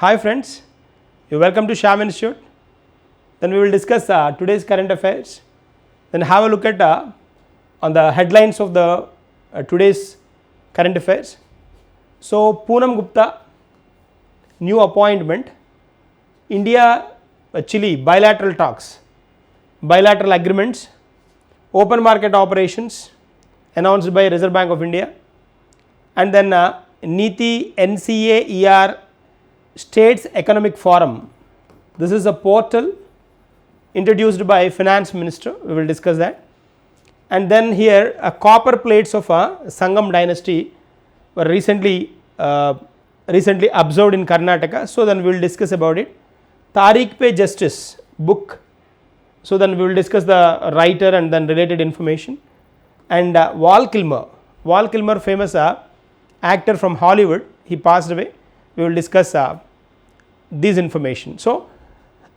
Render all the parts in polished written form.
Hi friends, you welcome to Shyam Institute. Then we will discuss today's current affairs. Then have a look at on the headlines of the today's current affairs. So Poonam Gupta, new appointment. India-Chile bilateral talks, bilateral agreements, open market operations announced by Reserve Bank of India, and then NITI NCAER States Economic Forum. This is a portal introduced by Finance Minister, we will discuss that. And then here copper plates of Sangam dynasty were recently observed in Karnataka, so then we will discuss about it. Tariq Pe Justice book, so then we will discuss the writer and then related information. And Val Kilmer famous actor from Hollywood, he passed away. We will discuss this information. So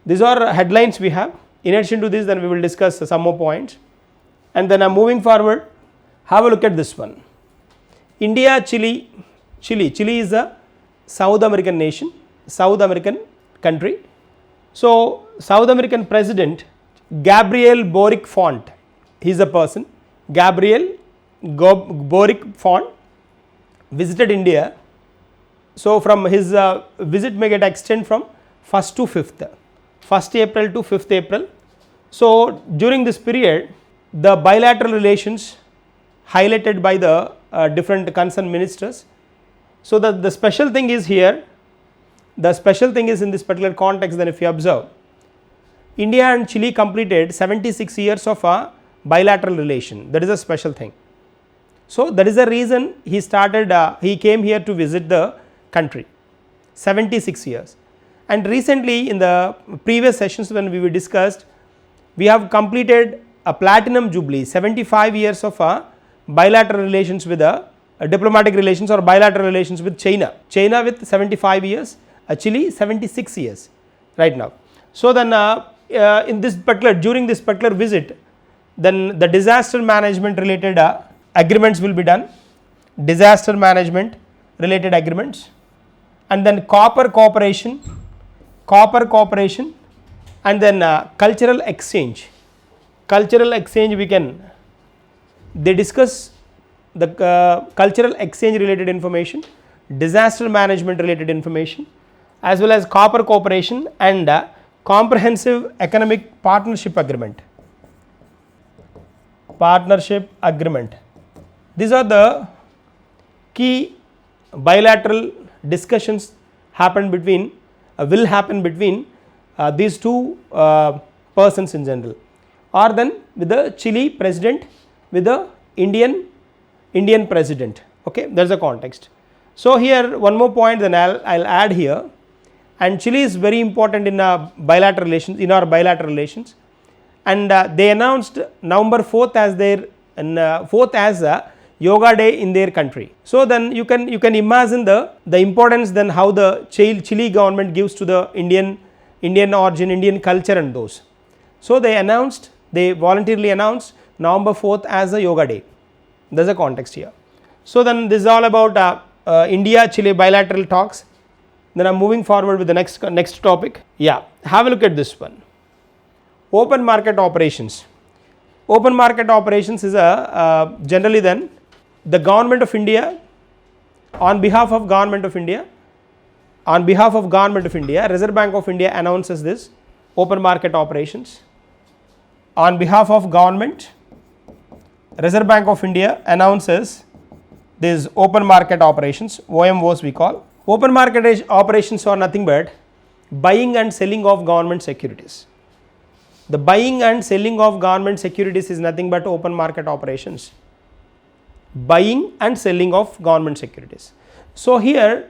these are headlines we have. In addition to this, then we will discuss some more points. And then moving forward, have a look at this one. India-Chile. Chile is a South American nation, South American country. So South American president Gabriel Boric Font, he is a person, Gabriel Boric Font visited India. So from his visit may get extend from 1st to 5th, 1st April to 5th April. So during this period, the bilateral relations highlighted by the different concerned ministers. So the special thing is here, the special thing is in this particular context, then if you observe, India and Chile completed 76 years of bilateral relation. That is a special thing. So that is the reason he started, he came here to visit the country, 76 years. And recently in the previous sessions when we were discussed, we have completed a platinum jubilee, 75 years of bilateral relations with diplomatic relations or bilateral relations with China with 75 years, Chile 76 years right now. So then in this particular, during this particular visit, then the disaster management related agreements will be done, disaster management related agreements, and then copper cooperation, and then cultural exchange we can, they discuss the cultural exchange related information, disaster management related information, as well as copper cooperation and comprehensive economic partnership agreement. These are the key bilateral discussions will happen between these two persons in general, or then with the Chile president with the Indian president. Okay, that is the context. So here one more point then I'll add here, and Chile is very important in our bilateral relations, and they announced November 4th as their Yoga Day in their country. So then you can imagine the importance then how the Chile government gives to the Indian origin, Indian culture and those. So they voluntarily announced November 4th as a Yoga Day. There is a context here. So then this is all about India-Chile bilateral talks. Then I am moving forward with the next topic. Yeah, have a look at this one. Open market operations. Open market operations is generally then the government of India, on behalf of government of India, Reserve Bank of India announces this open market operations. On behalf of government, Reserve Bank of India announces these open market operations, OMOs we call. Open market operations are nothing but buying and selling of government securities. The buying and selling of government securities is nothing but open market operations. Buying and selling of government securities. So here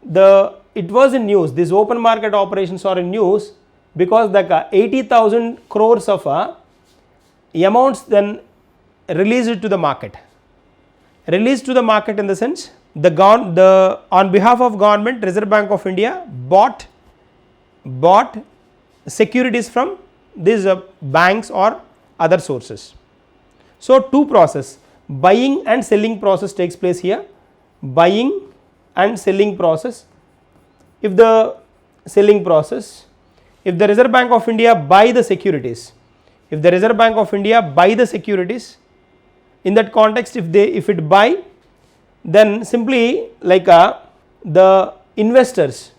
it was in news, these open market operations are in news because the 80,000 crores of amounts then released to the market. Released to the market in the sense on behalf of government, Reserve Bank of India bought securities from these banks or other sources. So two process, buying and selling process takes place here. Buying and selling process. If the selling process. If the Reserve Bank of India buy the securities, if the Reserve Bank of India buy the securities, in that context if it buy, then simply like the investors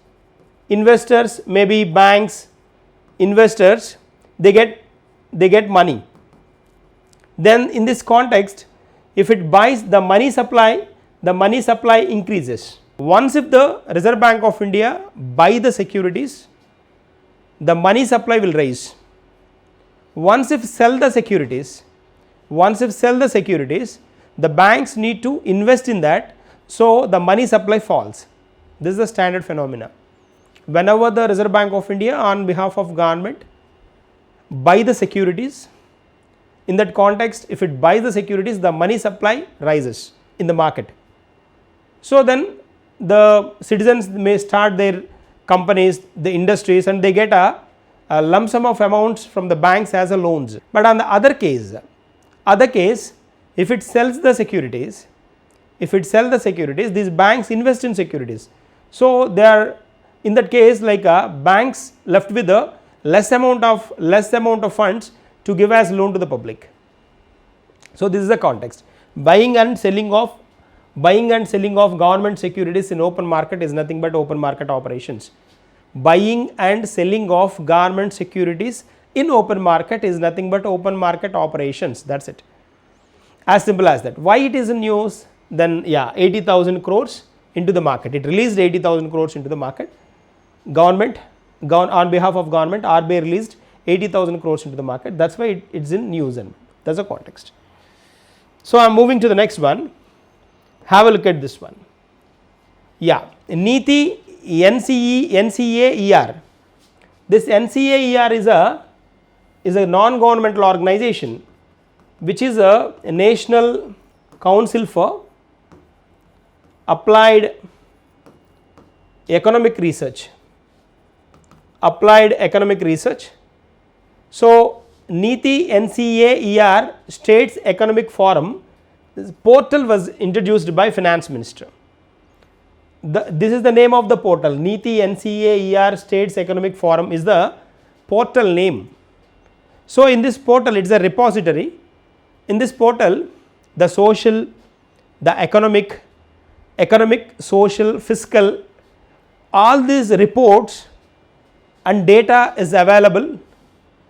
maybe banks, investors, they get money. Then in this context, if it buys the money supply increases. Once if the Reserve Bank of India buy the securities, the money supply will rise. Once if sell the securities, the banks need to invest in that, so the money supply falls. This is the standard phenomena. Whenever the Reserve Bank of India on behalf of government buy the securities, in that context if it buys the securities, the money supply rises in the market. So then the citizens may start their companies, the industries, and they get a lump sum of amounts from the banks as a loans. But on the other case, if it sells the securities, these banks invest in securities. So they are in that case like banks left with a less amount of funds to give as loan to the public. So this is the context. Buying and selling of government securities in open market is nothing but open market operations. Buying and selling of government securities in open market is nothing but open market operations. That's it. As simple as that. Why it is in news? Then 80,000 crores into the market. It released 80,000 crores into the market. Government on behalf of government, RBI released 80,000 crores into the market. That's why it's in news, and that's the context. So I'm moving to the next one. Have a look at this one. NITI NCAER. This NCAER is a non-governmental organization which is a National Council for Applied Economic Research. So NITI NCAER States Economic Forum, this portal was introduced by Finance Minister. This is the name of the portal. NITI NCAER States Economic Forum is the portal name. So in this portal, it's a repository. In this portal, the social, the economic, social, fiscal, all these reports and data is available,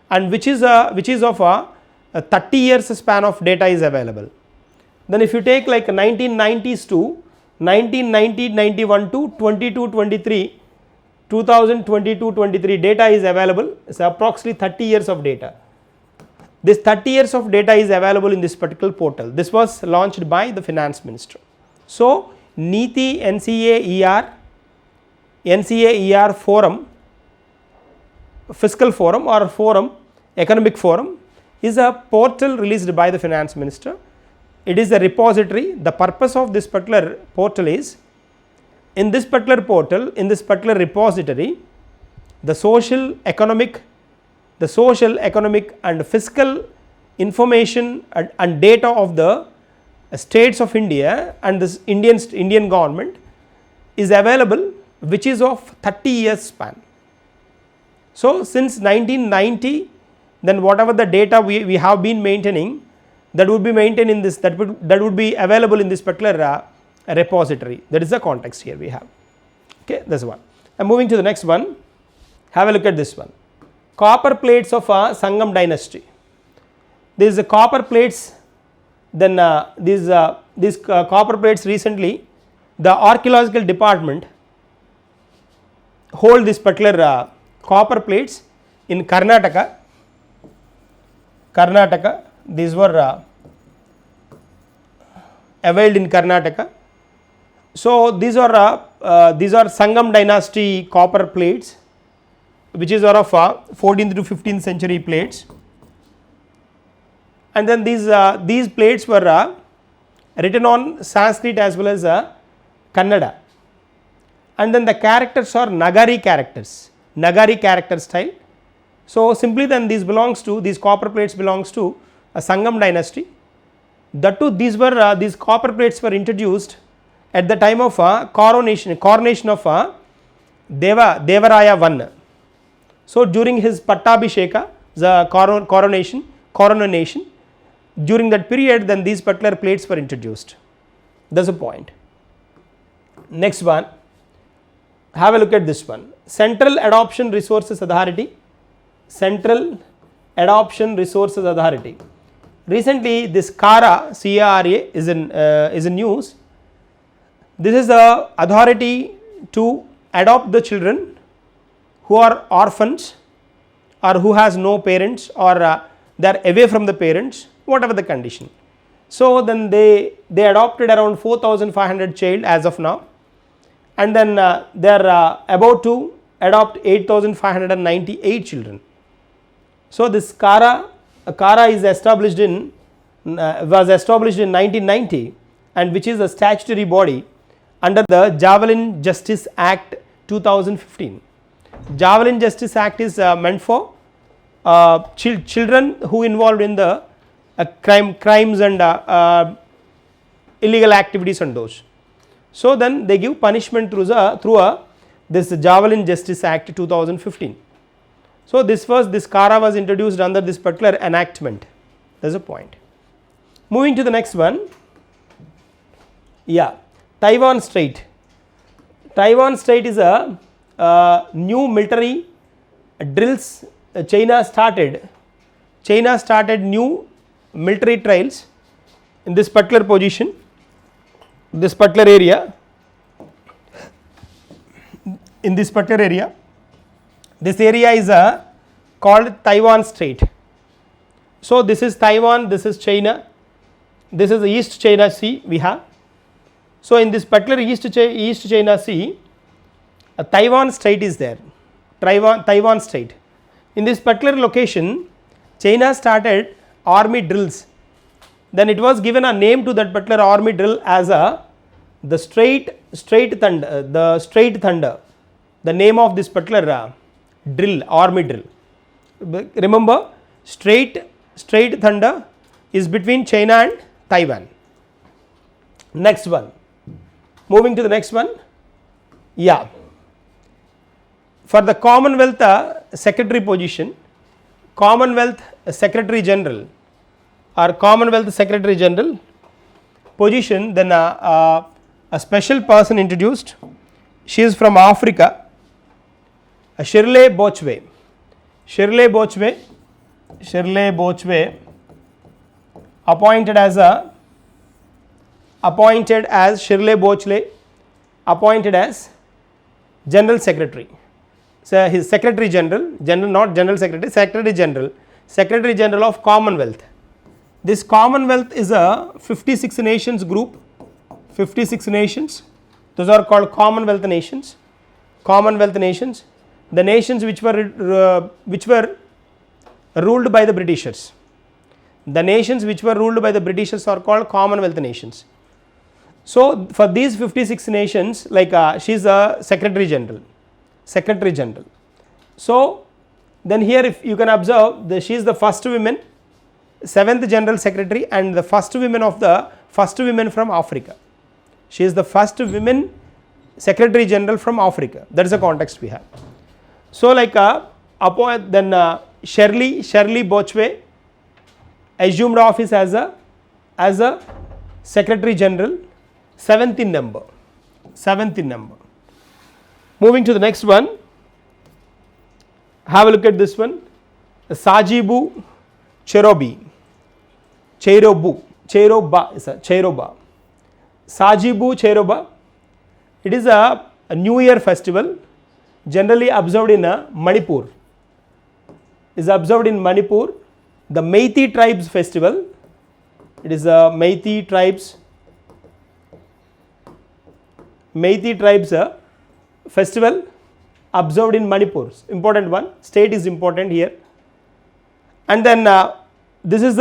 and which is of a 30 years span of data is available. Then if you take like 1990s to 1990-91 to 22-23, 2022-23 data is available. It's approximately 30 years of data. This 30 years of data is available in this particular portal. This was launched by the Finance Minister. So NITI NCAER forum, fiscal forum or forum, economic forum, is a portal released by the Finance Minister. It is a repository. The purpose of this particular portal is, in this particular portal, in this particular repository, the social, economic and fiscal information and data of the states of India and this Indian government is available, which is of 30 years span. So since 1990, then whatever the data we have been maintaining, that would be maintained in this, that would be available in this particular repository. That is the context here we have. Okay, that's one. I'm moving to the next one. Have a look at this one. Copper plates of Sangam dynasty. These copper plates, then these copper plates recently, the archaeological department hold this particular copper plates in Karnataka. These were availed in Karnataka. So these are Sangam dynasty copper plates, which is of 14th to 15th century plates. And then these plates were written on Sanskrit as well as Kannada. And then the characters are Nagari character style. So simply then these copper plates belongs to a Sangam dynasty. That too, these copper plates were introduced at the time of coronation of Devaraya I. So during his Pattabhisheka, the coronation, during that period, then these particular plates were introduced. That's a point. Next one, have a look at this one. Central Adoption Resources Authority. Central Adoption Resources Authority. Recently, this CARA, C-A-R-A is in news. This is the authority to adopt the children who are orphans or who has no parents or they are away from the parents, whatever the condition. So then they adopted around 4,500 child as of now, and then they are about to adopt 8,598 children. So this CARA is established was established in 1990, and which is a statutory body under the Javelin Justice Act 2015. Javelin Justice Act is meant for children who involved in the crimes and illegal activities and those. So then they give punishment through this Javelin Justice Act 2015. So this CARA was introduced under this particular enactment. That is a point. Moving to the next one. Yeah, Taiwan Strait. Taiwan Strait is a new military drills. China started new military trials in this particular position, this particular area. In this particular area, this area is called Taiwan Strait. So this is Taiwan, this is China, this is the East China Sea we have. So in this particular East China Sea, a Taiwan Strait is there, Taiwan Strait. In this particular location, China started army drills. Then it was given a name to that particular army drill as the Straight Thunder. The name of this particular army drill. Remember, Straight Thunder is between China and Taiwan. Next one. Moving to the next one. Yeah. For the Commonwealth Secretary position, Commonwealth Secretary General or Commonwealth Secretary General position, then a special person introduced. She is from Africa, Shirley Bochwe. Shirley Bochwe appointed as General Secretary. So his Secretary General, not General Secretary, Secretary General of Commonwealth. This Commonwealth is a 56 nations group, 56 nations. Those are called Commonwealth nations. Commonwealth nations, the nations which were ruled by the Britishers. The nations which were ruled by the Britishers are called Commonwealth nations. So for these 56 nations, like she is a Secretary General. So then here, if you can observe, she is the first woman, 7th General Secretary, and the first woman from Africa. She is the first woman Secretary General from Africa. That is the context we have. So like then Shirley Bochwe assumed office as a Secretary General, 7th in number. Moving to the next one, have a look at this one. Sajibu Cheiroba. Sajibu Cheiroba. It is a New Year festival generally observed in Manipur. Is observed in Manipur. The Meitei tribes festival. It is a Meitei tribes festival observed in Manipur. Important one. State is important here. And then this is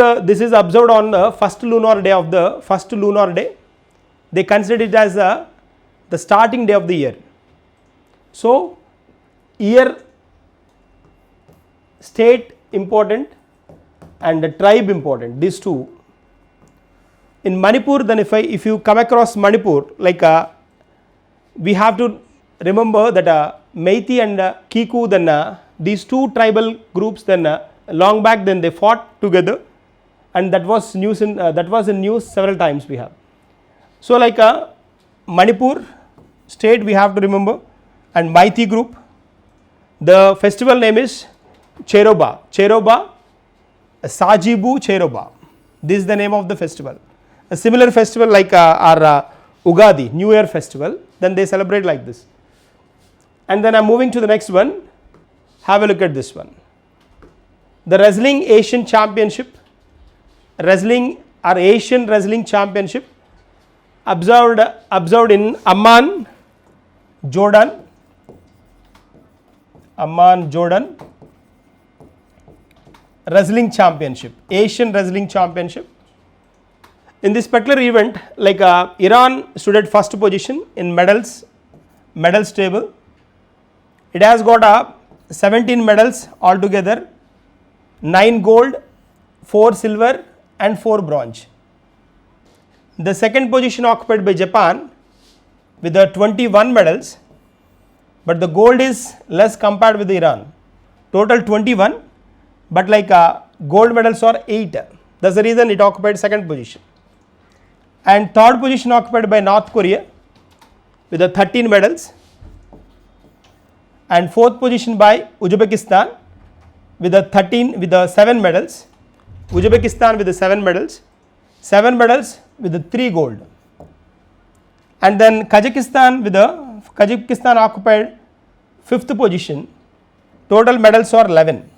observed on the first lunar day. They consider it as the starting day of the year. So year, state important and the tribe important, these two. In Manipur, then if you come across Manipur, like we have to remember that Meiti and Kiku, then these two tribal groups, then long back, then they fought together, and that was news in news several times we have. So like Manipur state we have to remember, and Meiti group. The festival name is Cheiroba, Sajibu Cheiroba. This is the name of the festival. A similar festival like our Ugadi, New Year festival, then they celebrate like this. And then I am moving to the next one. Have a look at this one. The Wrestling Asian Championship, Asian Wrestling Championship observed in Amman, Jordan. Wrestling Championship, Asian Wrestling Championship. In this particular event, like Iran stood at first position in medals table. It has got 17 medals altogether, 9 gold, 4 silver and 4 bronze. The second position occupied by Japan with 21 medals, but the gold is less compared with Iran. Total 21, but like gold medals are 8. That's the reason it occupied second position. And third position occupied by North Korea with 13 medals, and fourth position by Uzbekistan with 7 medals. Uzbekistan with 7 medals with 3 gold. And then Kazakhstan occupied fifth position. Total medals are 11.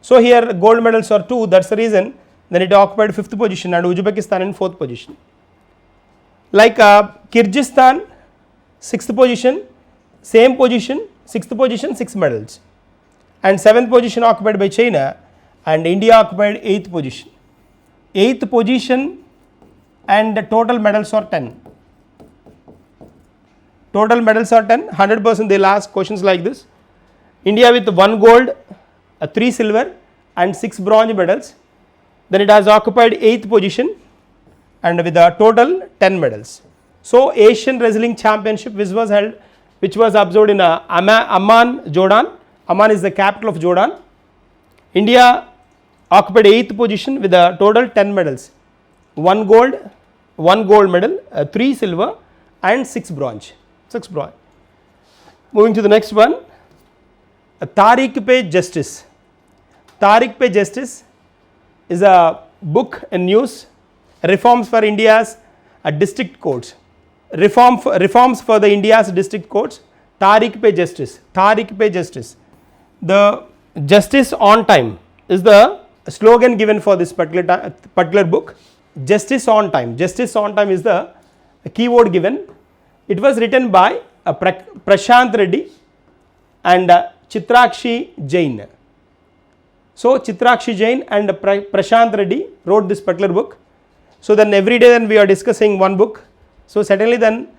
So here gold medals are 2. That's the reason then it occupied fifth position, and Uzbekistan in fourth position. Like Kyrgyzstan, sixth position, same position, sixth position, 6 medals, and seventh position occupied by China, and India occupied 8th position. 8th position, and the total medals are 10. Total medals are 10. 100% they'll ask questions like this. India with 1 gold, 3 silver and 6 bronze medals. Then it has occupied 8th position and with a total 10 medals. So Asian Wrestling Championship which was observed in Amman, Jordan. Amman is the capital of Jordan. India occupied 8th position with a total 10 medals. 1 gold medal, 3 silver and 6 bronze. Moving to the next one. Tariq Pe Justice. Tariq Pe Justice is a book and news, reforms for India's district courts. Reforms for the India's district courts. Tariq Pe Justice. The justice on time is the slogan given for this particular book. Justice on time is the keyword given. It was written by Prashant Reddy and Chitrakshi Jain. So Chitrakshi Jain and Prashant Reddy wrote this particular book. So then every day then we are discussing one book. So certainly then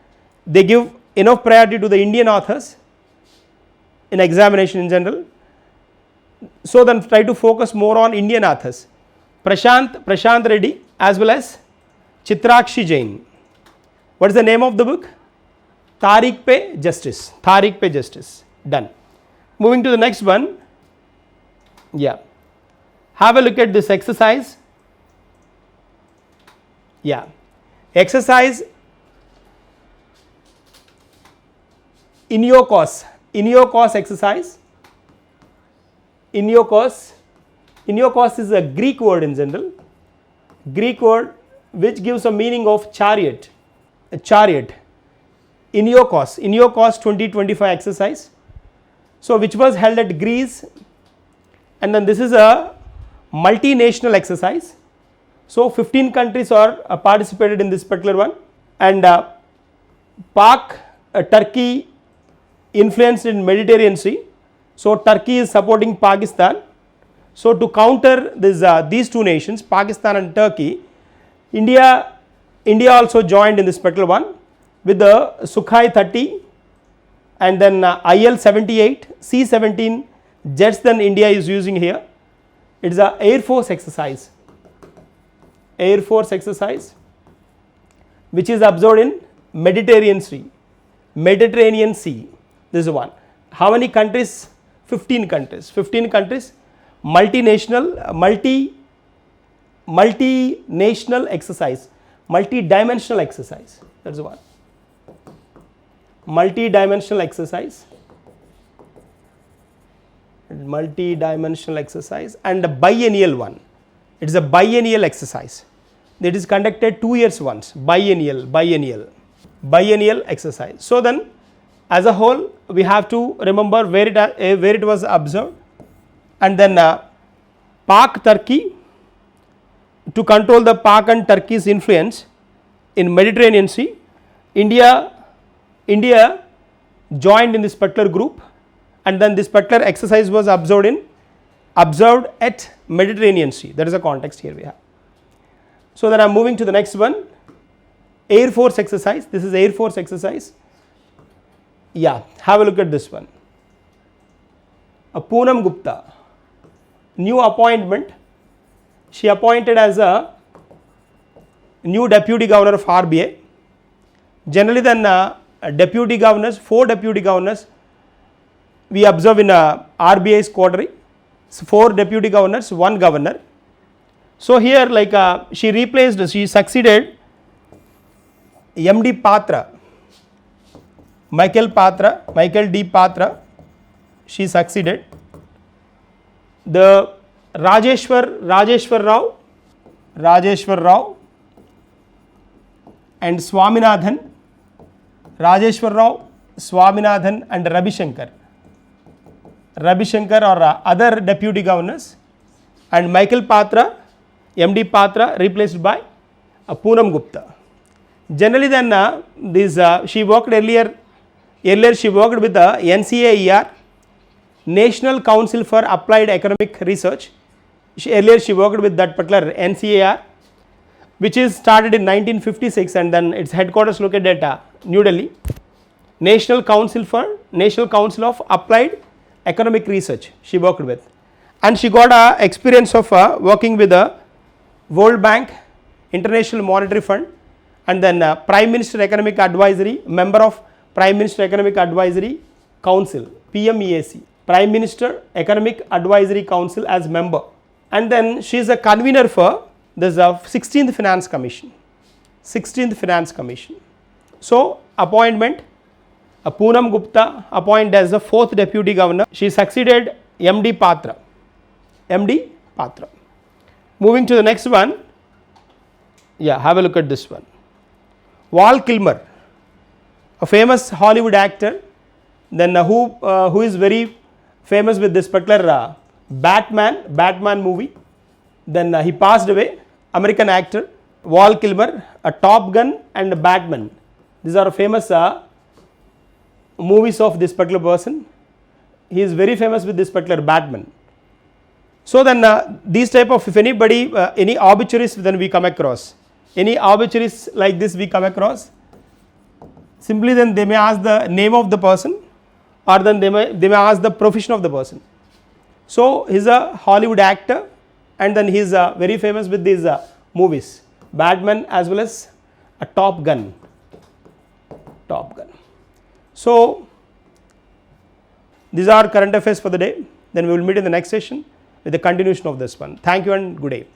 they give enough priority to the Indian authors in examination in general. So then try to focus more on Indian authors. Prashant Reddy as well as Chitrakshi Jain. What is the name of the book? Tariq Pe Justice. Done. Moving to the next one. Yeah. Have a look at this exercise. Yeah. Exercise Inyo-Cos exercise. Inyo-Cos is a Greek word in general. Greek word which gives a meaning of chariot. A chariot. Inyo-Cos 2025 exercise. So which was held at Greece, and then this is a multinational exercise. So 15 countries are participated in this particular one, and Turkey influenced in Mediterranean Sea. So Turkey is supporting Pakistan. So to counter these two nations, Pakistan and Turkey, India also joined in this particular one with the Sukhoi 30 and then IL-78, C-17 jets than India is using here. It is a Air Force exercise which is observed in Mediterranean Sea. This is one. How many countries? 15 countries. 15 countries. Multinational exercise, multi-dimensional exercise. That's one. Multi-dimensional exercise. Multi-dimensional exercise and a biennial one. It is a biennial exercise. It is conducted 2 years once. Biennial exercise. So then, as a whole, we have to remember where it was observed, and then Pak Turkey, to control the Pak and Turkey's influence in Mediterranean Sea. India joined in this particular group, and then this particular exercise was observed at Mediterranean Sea. That is the context here we have. So then I am moving to the next one, Air Force exercise. This is Air Force exercise. Yeah, have a look at this one. Poonam Gupta, new appointment. She appointed as a new deputy governor of RBI. Generally then deputy governors, 4 deputy governors we observe in RBI's quarterly. So 4 deputy governors, 1 governor. So here she succeeded MD Patra, Michael D. Patra, she succeeded. The Rajeshwar Rao and Swaminathan, and Ravi Shankar or other deputy governors, and Michael Patra, MD Patra, replaced by Poonam Gupta. Generally then she worked earlier she worked with the NCAER, National Council for Applied Economic Research. Earlier she worked with that particular NCAER, which is started in 1956, and then its headquarters located at New Delhi. National Council of Applied Economic Research she worked with, and she got experience of working with the World Bank, International Monetary Fund, and then Prime Minister Economic Advisory, member of Prime Minister Economic Advisory Council, PMEAC, Prime Minister Economic Advisory Council as member, and then she is a convener for this 16th Finance Commission. So appointment, Poonam Gupta appointed as the 4th deputy governor. She succeeded MD Patra. Moving to the next one, yeah, have a look at this one. Val Kilmer, a famous Hollywood actor, then who is very famous with this particular Batman movie. Then he passed away. American actor Val Kilmer, a Top Gun and Batman. These are famous movies of this particular person. He is very famous with this particular Batman. So then these type of, if anybody any obituaries then we come across, any obituaries like this we come across, simply then they may ask the name of the person, or then they may ask the profession of the person. So he is a Hollywood actor, and then he is very famous with these movies, Batman as well as a Top Gun. So these are current affairs for the day. Then we will meet in the next session with the continuation of this one. Thank you and good day.